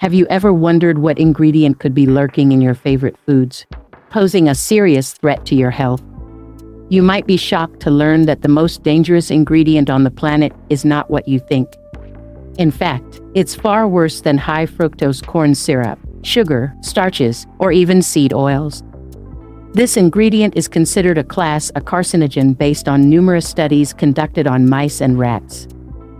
Have you ever wondered what ingredient could be lurking in your favorite foods, posing a serious threat to your health? You might be shocked to learn that the most dangerous ingredient on the planet is not what you think. In fact, it's far worse than high fructose corn syrup, sugar, starches, or even seed oils. This ingredient is considered a carcinogen based on numerous studies conducted on mice and rats,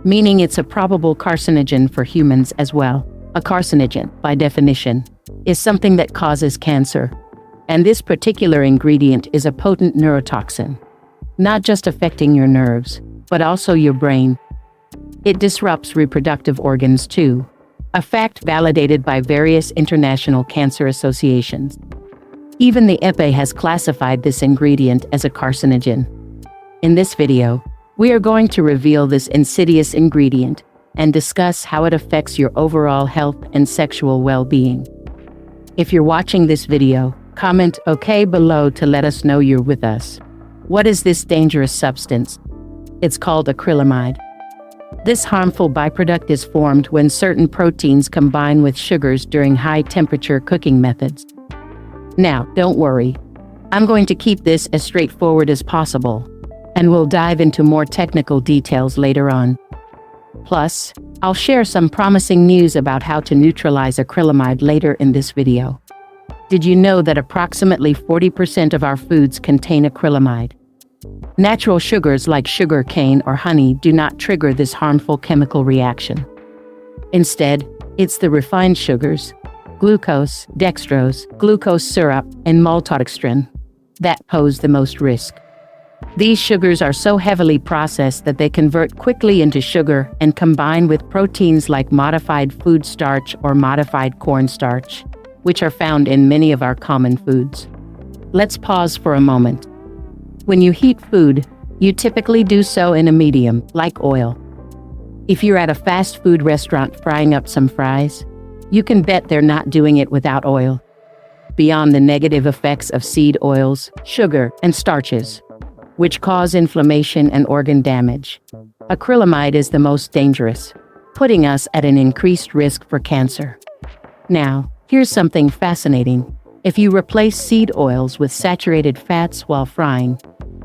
meaning it's a probable carcinogen for humans as well. A carcinogen, by definition, is something that causes cancer. And this particular ingredient is a potent neurotoxin, not just affecting your nerves, but also your brain. It disrupts reproductive organs too, a fact validated by various international cancer associations. Even the EPA has classified this ingredient as a carcinogen. In this video, we are going to reveal this insidious ingredient and discuss how it affects your overall health and sexual well-being. If you're watching this video, comment OK below to let us know you're with us. What is this dangerous substance? It's called acrylamide. This harmful byproduct is formed when certain proteins combine with sugars during high-temperature cooking methods. Now, don't worry. I'm going to keep this as straightforward as possible, and we'll dive into more technical details later on. Plus, I'll share some promising news about how to neutralize acrylamide later in this video. Did you know that approximately 40% of our foods contain acrylamide? Natural sugars like sugar cane or honey do not trigger this harmful chemical reaction. Instead, it's the refined sugars, glucose, dextrose, glucose syrup, and maltodextrin, that pose the most risk. These sugars are so heavily processed that they convert quickly into sugar and combine with proteins like modified food starch or modified cornstarch, which are found in many of our common foods. Let's pause for a moment. When you heat food, you typically do so in a medium, like oil. If you're at a fast food restaurant frying up some fries, you can bet they're not doing it without oil. Beyond the negative effects of seed oils, sugar, and starches, which cause inflammation and organ damage, acrylamide is the most dangerous, putting us at an increased risk for cancer. Now, here's something fascinating. If you replace seed oils with saturated fats while frying,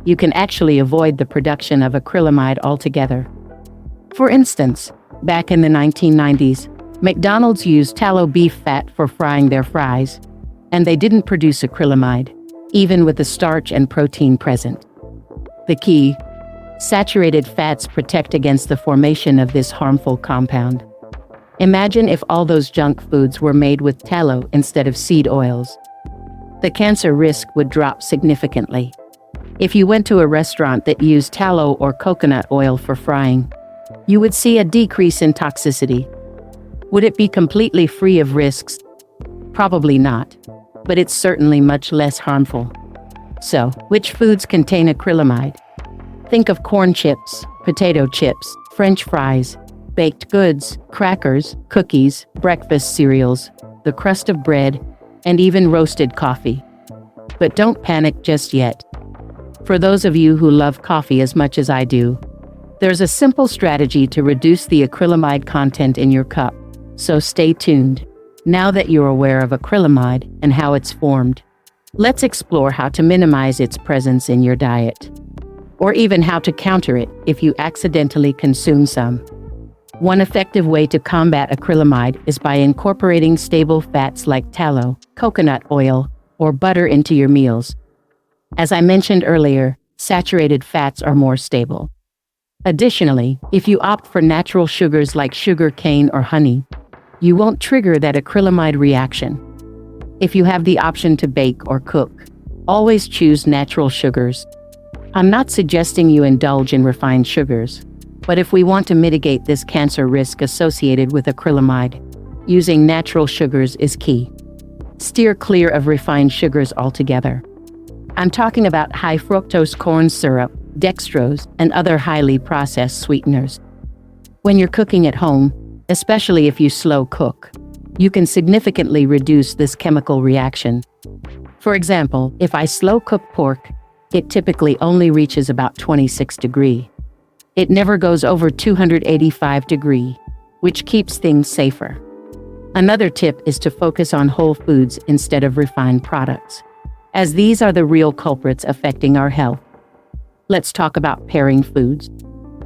you can actually avoid the production of acrylamide altogether. For instance, back in the 1990s, McDonald's used tallow beef fat for frying their fries, and they didn't produce acrylamide, even with the starch and protein present. The key: saturated fats protect against the formation of this harmful compound. Imagine if all those junk foods were made with tallow instead of seed oils. The cancer risk would drop significantly. If you went to a restaurant that used tallow or coconut oil for frying, you would see a decrease in toxicity. Would it be completely free of risks? Probably not, but it's certainly much less harmful. So, which foods contain acrylamide? Think of corn chips, potato chips, French fries, baked goods, crackers, cookies, breakfast cereals, the crust of bread, and even roasted coffee. But don't panic just yet. For those of you who love coffee as much as I do, there's a simple strategy to reduce the acrylamide content in your cup, so stay tuned. Now that you're aware of acrylamide and how it's formed, let's explore how to minimize its presence in your diet, or even how to counter it if you accidentally consume some. One effective way to combat acrylamide is by incorporating stable fats like tallow, coconut oil, or butter into your meals. As I mentioned earlier, saturated fats are more stable. Additionally, if you opt for natural sugars like sugar cane or honey, you won't trigger that acrylamide reaction. If you have the option to bake or cook, always choose natural sugars. I'm not suggesting you indulge in refined sugars, but if we want to mitigate this cancer risk associated with acrylamide, using natural sugars is key. Steer clear of refined sugars altogether. I'm talking about high fructose corn syrup, dextrose, and other highly processed sweeteners. When you're cooking at home, especially if you slow cook, you can significantly reduce this chemical reaction. For example, if I slow cook pork, it typically only reaches about 26 degrees. It never goes over 285 degrees, which keeps things safer. Another tip is to focus on whole foods instead of refined products, as these are the real culprits affecting our health. Let's talk about pairing foods.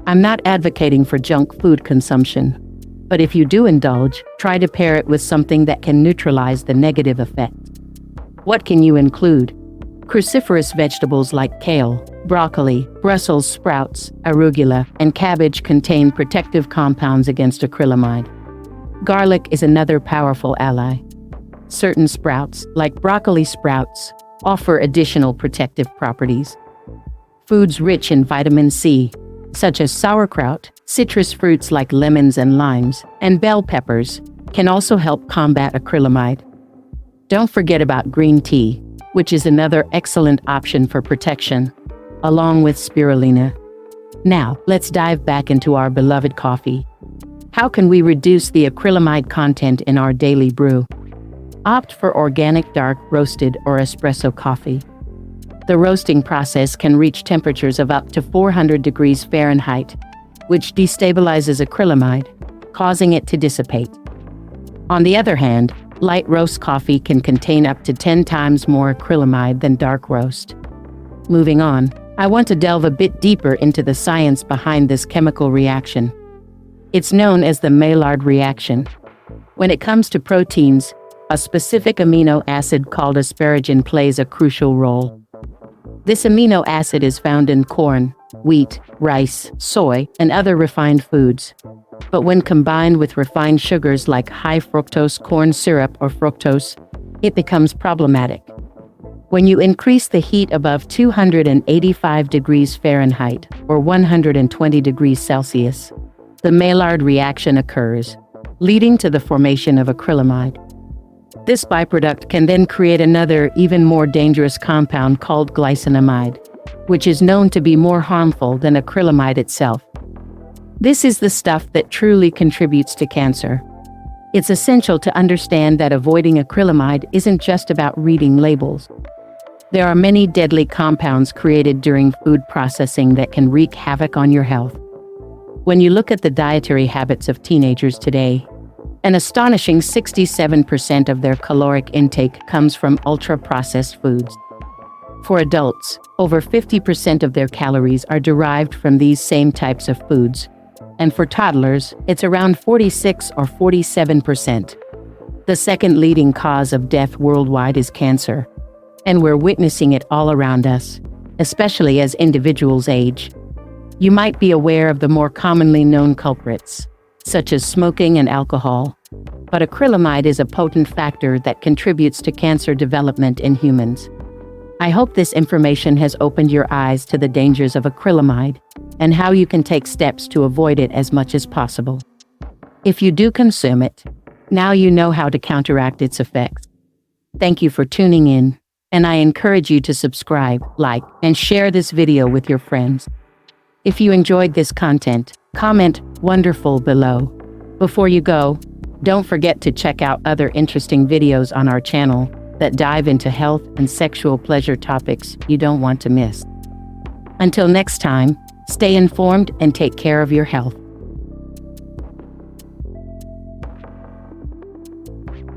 I'm not advocating for junk food consumption, but if you do indulge, try to pair it with something that can neutralize the negative effects. What can you include? Cruciferous vegetables like kale, broccoli, Brussels sprouts, arugula, and cabbage contain protective compounds against acrylamide. Garlic is another powerful ally. Certain sprouts, like broccoli sprouts, offer additional protective properties. Foods rich in vitamin C, such as sauerkraut, citrus fruits like lemons and limes, and bell peppers, can also help combat acrylamide. Don't forget about green tea, which is another excellent option for protection, along with spirulina. Now, let's dive back into our beloved coffee. How can we reduce the acrylamide content in our daily brew? Opt for organic dark roasted or espresso coffee. The roasting process can reach temperatures of up to 400 degrees Fahrenheit, which destabilizes acrylamide, causing it to dissipate. On the other hand, light roast coffee can contain up to 10 times more acrylamide than dark roast. Moving on, I want to delve a bit deeper into the science behind this chemical reaction. It's known as the Maillard reaction. When it comes to proteins, a specific amino acid called asparagine plays a crucial role. This amino acid is found in corn, wheat, rice, soy, and other refined foods. But when combined with refined sugars like high fructose corn syrup or fructose, it becomes problematic. When you increase the heat above 285 degrees Fahrenheit or 120 degrees Celsius, the Maillard reaction occurs, leading to the formation of acrylamide. This byproduct can then create another, even more dangerous compound called glycinamide, which is known to be more harmful than acrylamide itself. This is the stuff that truly contributes to cancer. It's essential to understand that avoiding acrylamide isn't just about reading labels. There are many deadly compounds created during food processing that can wreak havoc on your health. When you look at the dietary habits of teenagers today, an astonishing 67% of their caloric intake comes from ultra-processed foods. For adults, over 50% of their calories are derived from these same types of foods. And for toddlers, it's around 46 or 47%. The second leading cause of death worldwide is cancer, and we're witnessing it all around us, especially as individuals age. You might be aware of the more commonly known culprits, such as smoking and alcohol, but acrylamide is a potent factor that contributes to cancer development in humans. I hope this information has opened your eyes to the dangers of acrylamide and how you can take steps to avoid it as much as possible. If you do consume it, now you know how to counteract its effects. Thank you for tuning in, and I encourage you to subscribe, like, and share this video with your friends. If you enjoyed this content, comment "wonderful" below. Before you go, don't forget to check out other interesting videos on our channel that dive into health and sexual pleasure topics you don't want to miss. Until next time, stay informed and take care of your health.